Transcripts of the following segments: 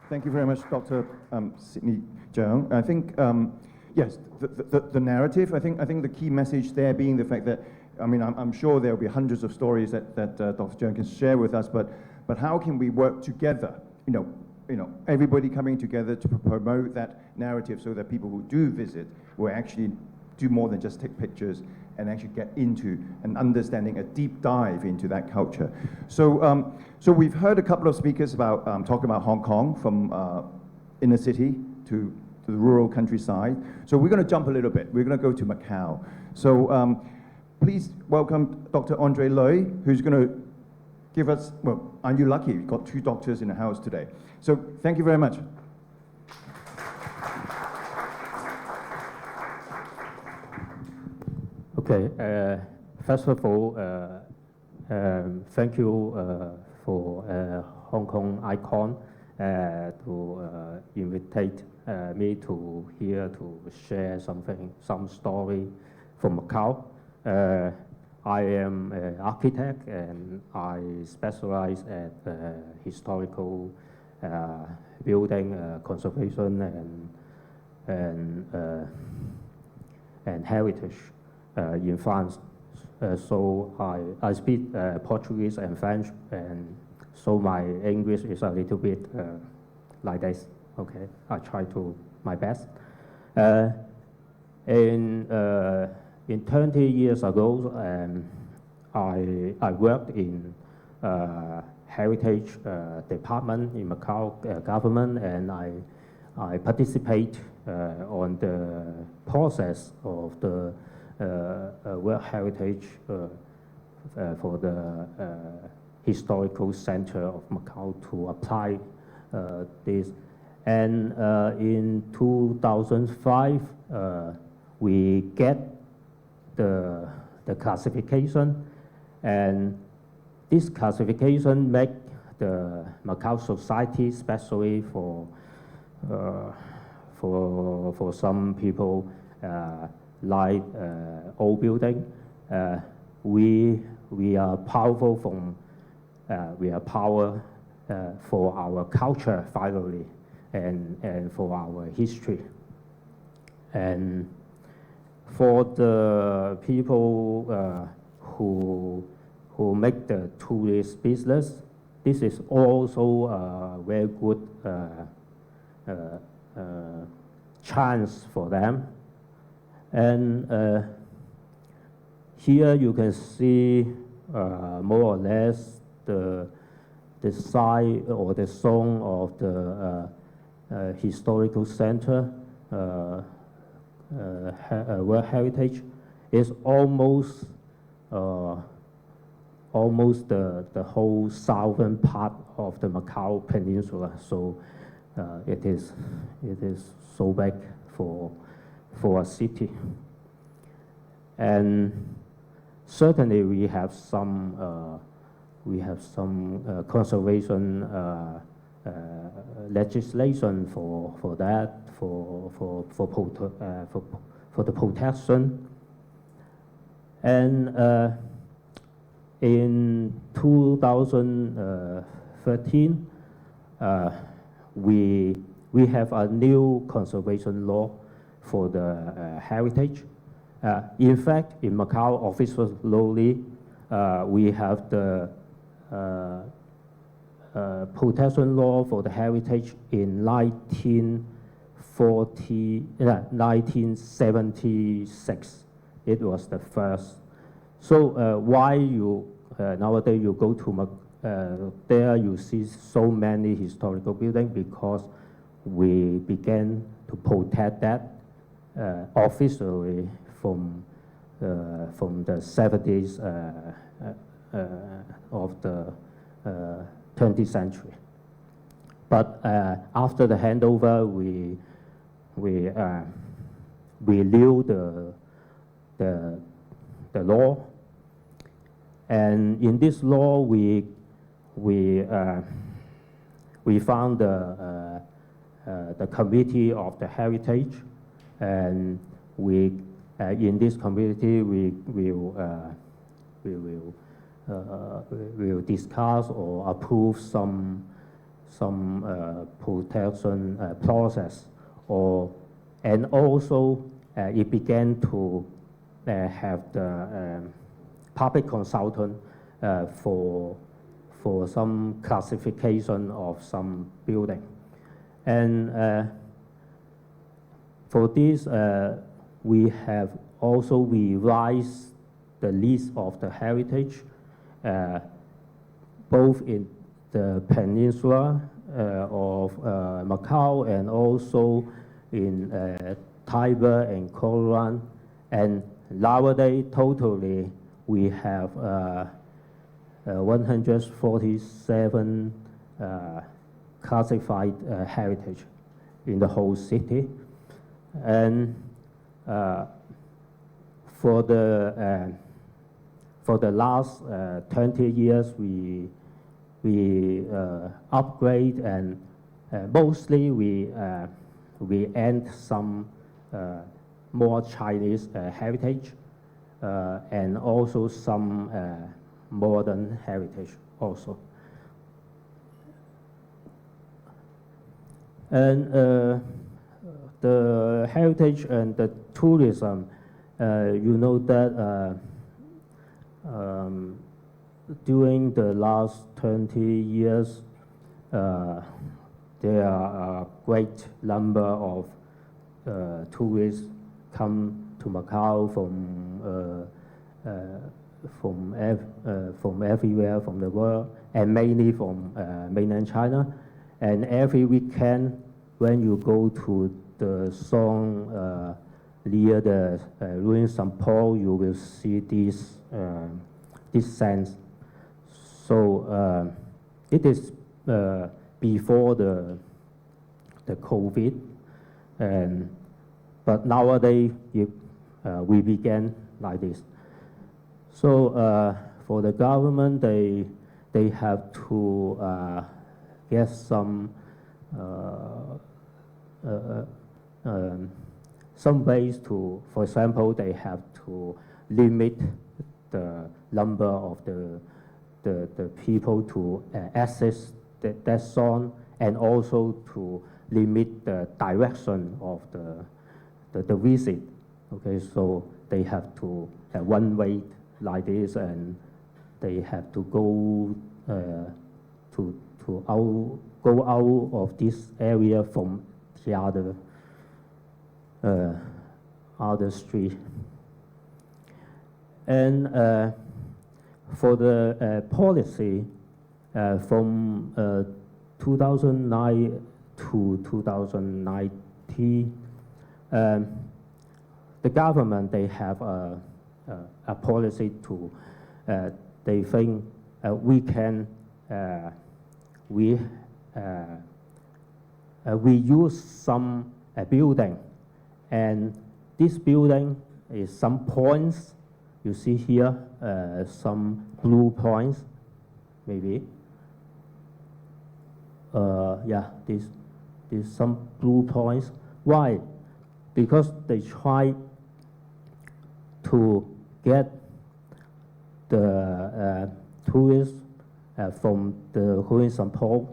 Thank you very much, Dr. Sidney Cheung. I think, yes, the narrative, I think the key message there being the fact that, I mean, I'm sure there'll be hundreds of stories that Dr. Cheung can share with us, but how can we work together, you know, everybody coming together to promote that narrative so that people who do visit will actually do more than just take pictures and actually get into an understanding, a deep dive into that culture. So, so we've heard a couple of speakers about talking about Hong Kong from inner city to the rural countryside. So we're going to jump a little bit. We're going to go to Macau. So please welcome Dr. André LUI, who's going to give us, well, aren't you lucky? We've got 2 doctors in the house today. So thank you very much. Okay, first of all, thank you for Hong Kong Icon to invite me to here to share some story from Macau. I am an architect and I specialize at historical building conservation and heritage in France. So I speak Portuguese and French, and so my English is a little bit like this. Okay, I try to my best. In 20 years ago, I worked in heritage department in Macau government, and I participate on the process of the World Heritage for the historical center of Macau to apply this. And in 2005, we get the classification, and this classification make the Macau society, especially for some people like old building, we are powerful from we are power for our culture finally, and for our history. And for the people who make the tourist business, this is also a very good chance for them. And here you can see more or less the site or the zone of the historical center. World Heritage is almost the whole southern part of the Macau Peninsula. So it is so big for a city. And certainly we have some conservation legislation for that, for the protection. And in 2013, we have a new conservation law for the heritage. In fact, in Macau, officially, we have the protection law for the heritage in 1976. It was the first. So why you nowadays you go to there you see so many historical buildings, because we began to protect that officially from the 70s of the 20th century. But after the handover, we knew the law, and in this law we found the committee of the heritage, and we in this committee we will discuss or approve some some protection process, and also it began to have the public consultant for some classification of some building. And for this, we have also revised the list of the heritage, both in the peninsula of Macau and also in Taiwan and Koran. And nowadays, totally, we have 147 classified heritage in the whole city. And for the last 20 years, we upgrade, and mostly we add some more Chinese heritage and also some modern heritage also. And the heritage and the tourism, you know that during the last 20 years, there are a great number of tourists come to Macau from everywhere from the world, and mainly from mainland China. And every weekend, when you go to the song near the ruin St. Paul, you will see this sense. So it is before the COVID, but nowadays we began like this. So for the government, they have to get some ways to, for example, they have to limit the number of the people to access that zone, and also to limit the direction of the visit. Okay, so they have to have one way like this, and they have to go go out of this area from the other street. And for the policy from 2009 to 2019, the government, they have a policy to, they think we can, we use some building, and this building is some points. You see here some blue points, maybe. Yeah, this some blue points. Why? Because they try to get the tourists from the ruin St. Paul,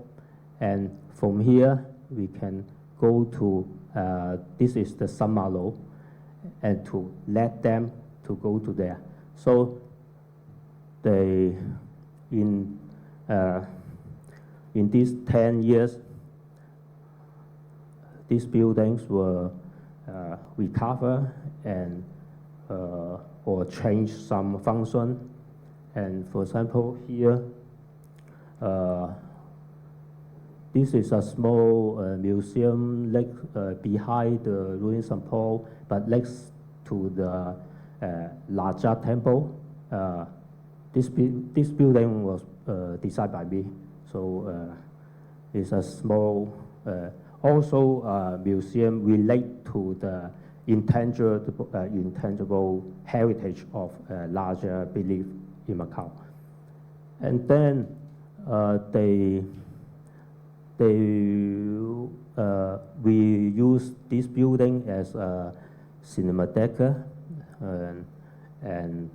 and from here we can go to this is the Saint-Malo, and to let them to go to there. So they in these 10 years, these buildings were recovered and or change some function. And for example, here, this is a small museum behind the ruin St. Paul, but next to the larger temple. This building was designed by me, so it's a small, also museum relate to the intangible heritage of larger belief in Macau. And then we use this building as a cinematheque, and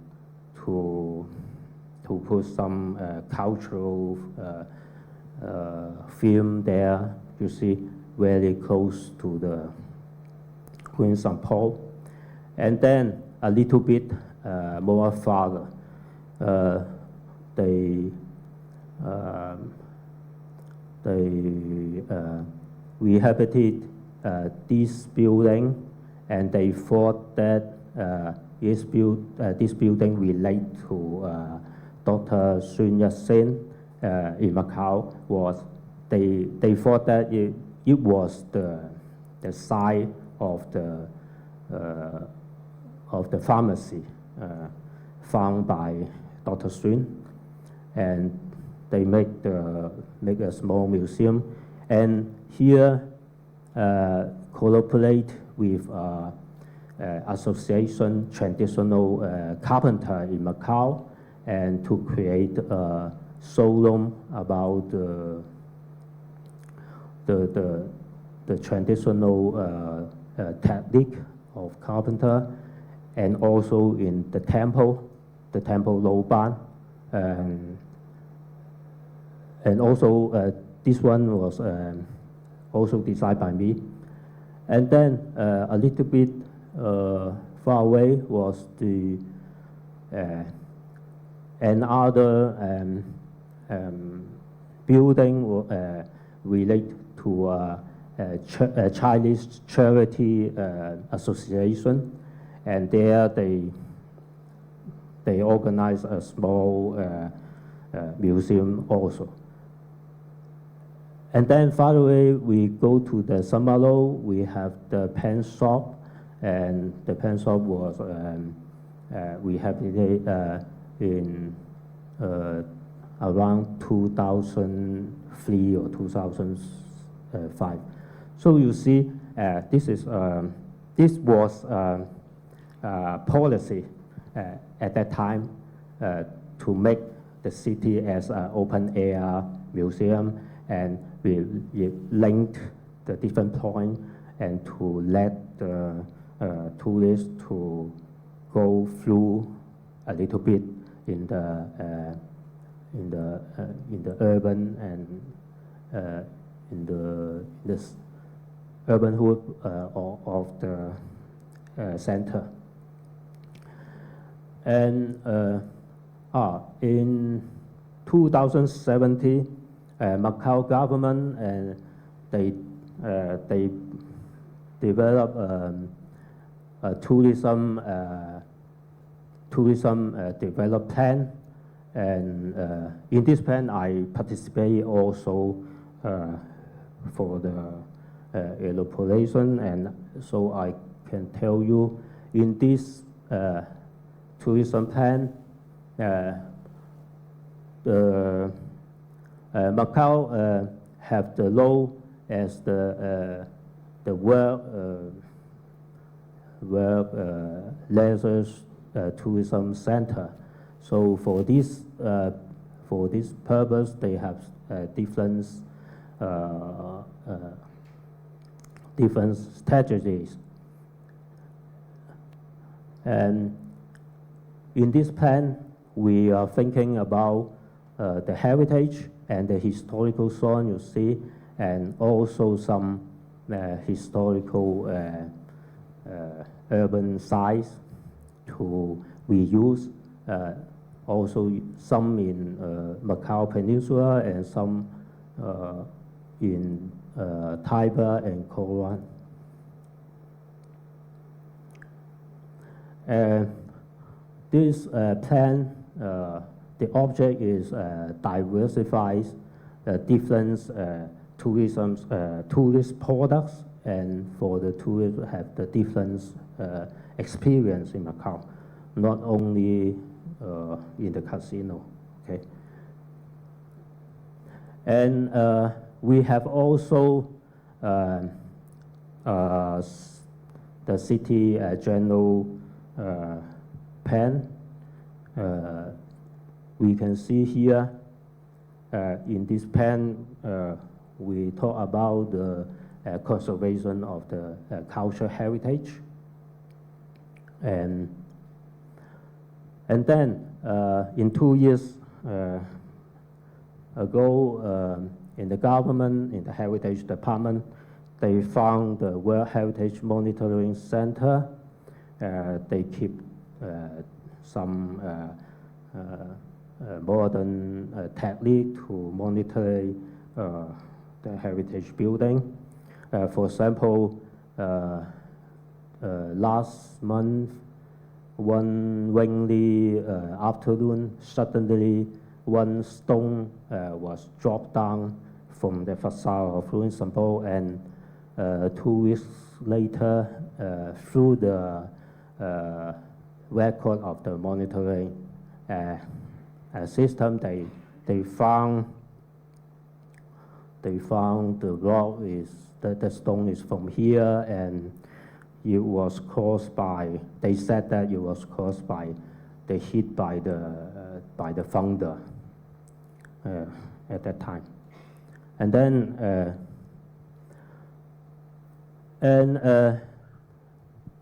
to put some cultural film there, you see, very close to the Queen St. Paul. And then a little bit more farther, they rehabilitated this building, and they thought that this building relate to Dr. Sun Yat-sen in Macau. They thought that it was the site of the pharmacy found by Dr. Sun, and they make a small museum, and here collaborate with association traditional carpenter in Macau, and to create a showroom about the traditional technique of carpenter, and also in the temple Lo Ban, and also this one was also designed by me. And then a little bit far away was the another building related to a Chinese charity association, and there they organize a small museum also. And then far away, we go to the Saint-Malo. We have the pen shop, and the pen shop was we have it in around 2003 or 2005. So you see, this was policy at that time to make the city as an open air museum, and we linked the different points and to let the tourists to go through a little bit in the urban and in this urban hood of the center. And in 2017, Macau government and they developed a tourism develop plan, and in this plan I participate also for the elaboration, and so I can tell you in this tourism plan, Macau have the role as the world leisure tourism center. So for this purpose, they have different strategies. And in this plan, we are thinking about the heritage and the historical zone, you see, and also some historical urban sites to reuse. Also some in Macau Peninsula and some in Taiba and Koran. This plan, the object is diversifies different tourist products, and for the tourists have the different experience in Macau, not only in the casino. Okay. And we have also the city general plan. We can see here in this plan, we talk about the conservation of the cultural heritage. And then in 2 years ago, in the government, in the Heritage Department, they found the World Heritage Monitoring Center. They keep some modern technique to monitor the heritage building. For example, last month, one rainy afternoon, suddenly one stone was dropped down from the facade of Ruin Sampo, and 2 weeks later, through the record of the monitoring system, they found the rock is the stone is from here, and it was caused by, they said that it was caused by the heat by the thunder at that time. And then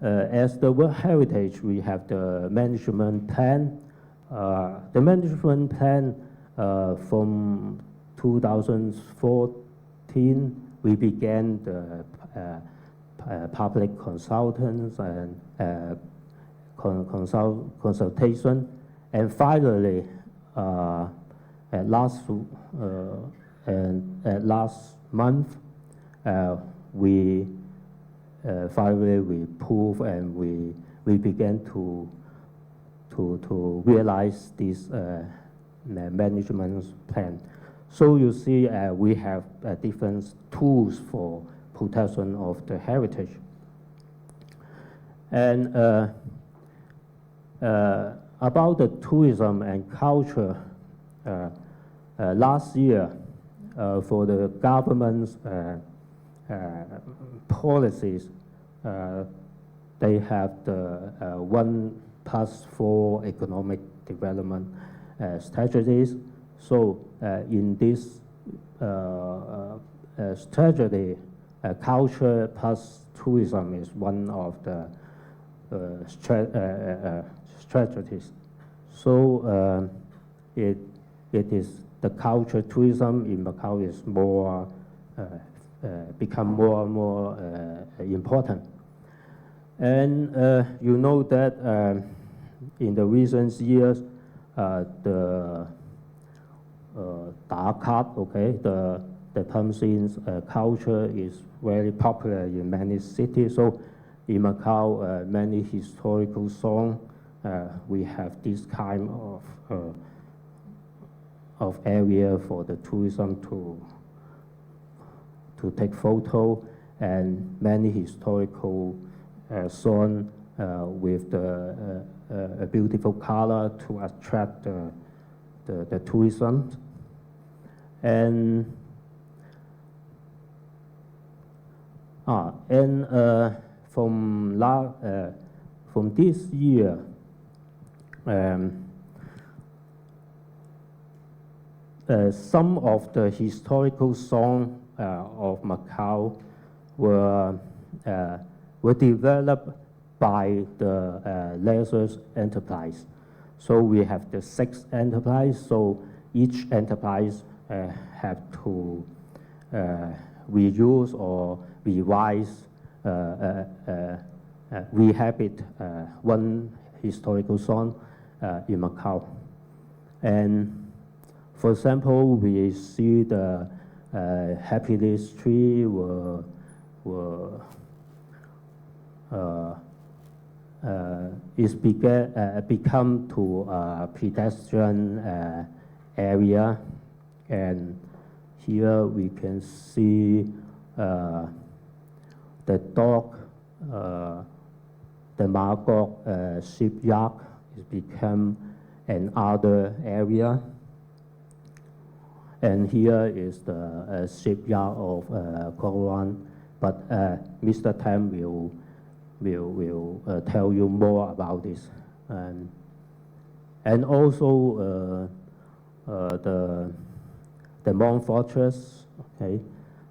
as the World Heritage, we have the management plan. The management plan from 2014, we began the public consultants and consultation, and finally, at last month, we finally prove and we began to realize this management plan. So you see, we have different tools for protection of the heritage. And about the tourism and culture, last year, for the government's policies, they have the 1+4 economic development strategies. So in this strategy, culture plus tourism is one of the strategies. So it is the culture tourism in Macau is more become more and more important. And you know that in the recent years, the dark art, okay, the Pumpsins culture is very popular in many cities. So in Macau, many historical songs, we have this kind of area for the tourism to take photo, and many historical song with a beautiful color to attract the tourism. And from this year, some of the historical songs of Macau were developed by the leisure enterprise. So we have the 6 enterprises. So each enterprise have to reuse or revise, rehabilitate one historical song in Macau. And for example, we see the happiness tree become to a pedestrian area, and here we can see the dock, the Macau shipyard has become another area. And here is the shipyard of Koran, but Mr. Tam will tell you more about this. And also the Mon Fortress, okay?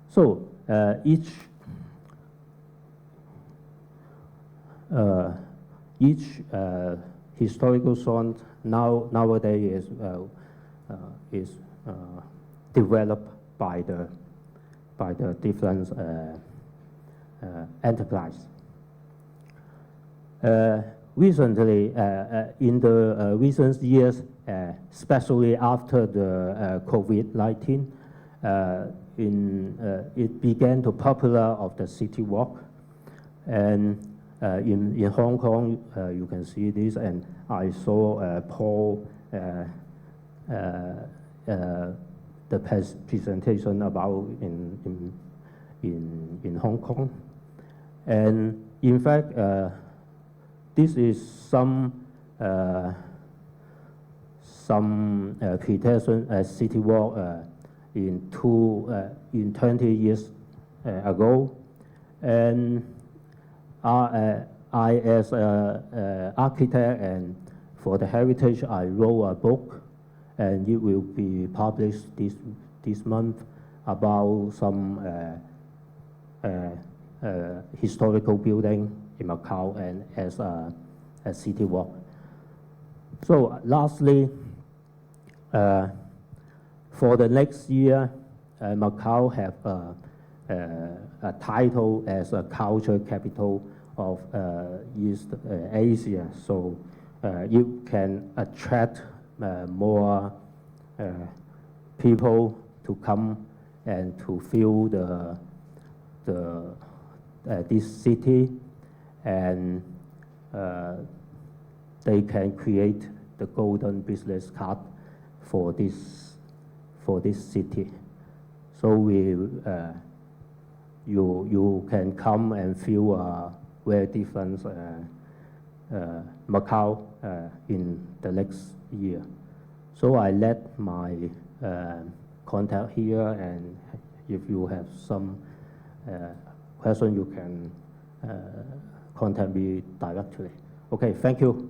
So each historical song nowadays is developed by the different enterprise. Recently, in the recent years, especially after the COVID-19, it began to popular of the city walk. And in Hong Kong, you can see this, and I saw Paul, the presentation about in Hong Kong. And in fact, this is some pretension city walk in 20 years ago, and I as an architect and for the heritage, I wrote a book, and it will be published this month about some historical building in Macau and as a city walk. So lastly, for the next year, Macau have a title as a culture capital of East Asia. So you can attract more people to come and to feel this city, and they can create the golden business card for this city. So you can come and feel a very different Macau in the next year. So I let my contact here, and if you have some question, you can contact me directly. Okay, thank you.